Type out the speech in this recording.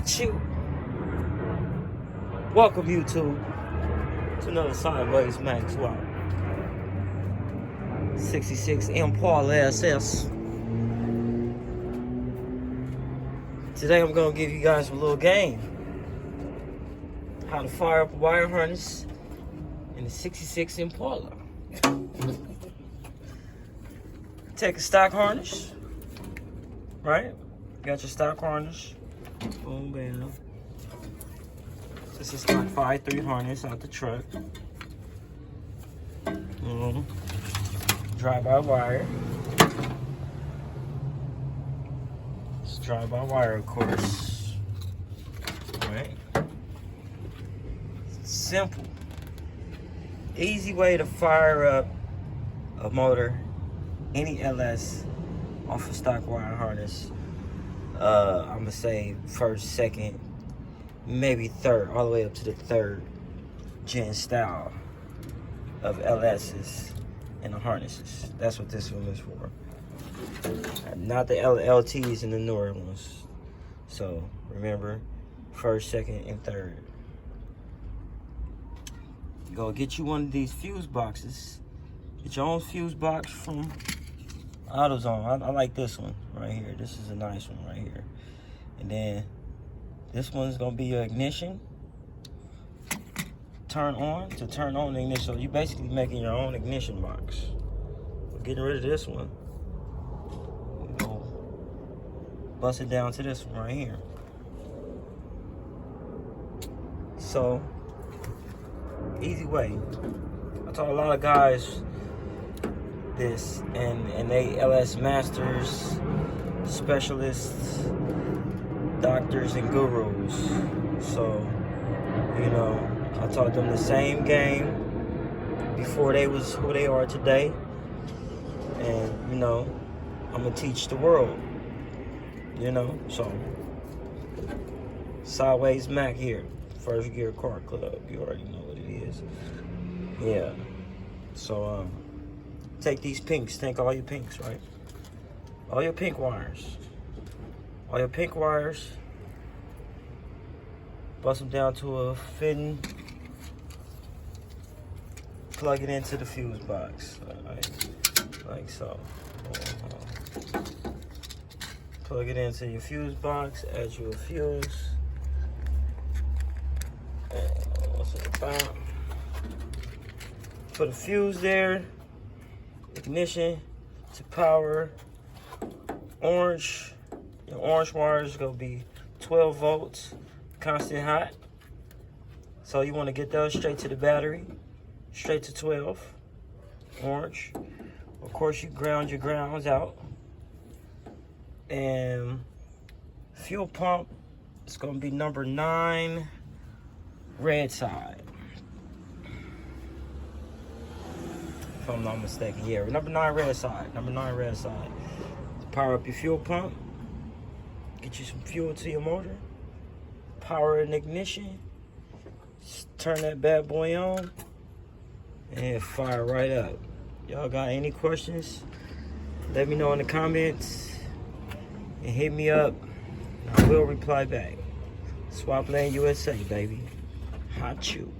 Hot you. Welcome YouTube to another Sideways Max Wow. 66 Impala SS. Today I'm gonna give you guys a little game. How to fire up a wire harness in the 66 Impala. Take a stock harness, right? Got your stock harness. Boom, bam. This is stock 5.3 harness out the truck. Drive-by wire. It's drive-by wire, of course. Right? Simple. Easy way to fire up a motor, any LS, off a stock wire harness. I'm gonna say first, second, maybe third, all the way up to the third gen style of LS's and the harnesses. That's what this one is for. Not the LTs and the newer ones. So remember, first, second, and third. Go get you one of these fuse boxes. Get your own fuse box from AutoZone. I like this one right here. This is a nice one right here. And then this one's gonna be your ignition. Turn on to turn on the ignition. So you're basically making your own ignition box. We're getting rid of this one. Go bust it down to this one right here. So easy way. I taught a lot of guys this, and they LS masters, specialists, doctors, and gurus. So, you know, I taught them the same game before they was who they are today. And, you know, I'm gonna teach the world, you know. So, Sideways Mac here, First Gear Car Club. You already know what it is. Yeah. So, take these pinks, take all your pinks, right? All your pink wires. All your pink wires. Bust them down to a fitting. Plug it into the fuse box, like so. Plug it into your fuse box, add your fuse. What's it about? Put a fuse there. Ignition to power. Orange. Your orange wire is gonna be 12 volts, constant hot. So you want to get those straight to the battery, straight to 12. Orange. Of course, you ground your grounds out. And fuel pump, it's gonna be number 9, red side. If I'm not mistaken, yeah, number 9 red side. Number 9 red side. Power up your fuel pump. Get you some fuel to your motor. Power and ignition. Just turn that bad boy on. And fire right up. Y'all got any questions? Let me know in the comments. And hit me up. I will reply back. Swap Lane USA, baby. Hot you.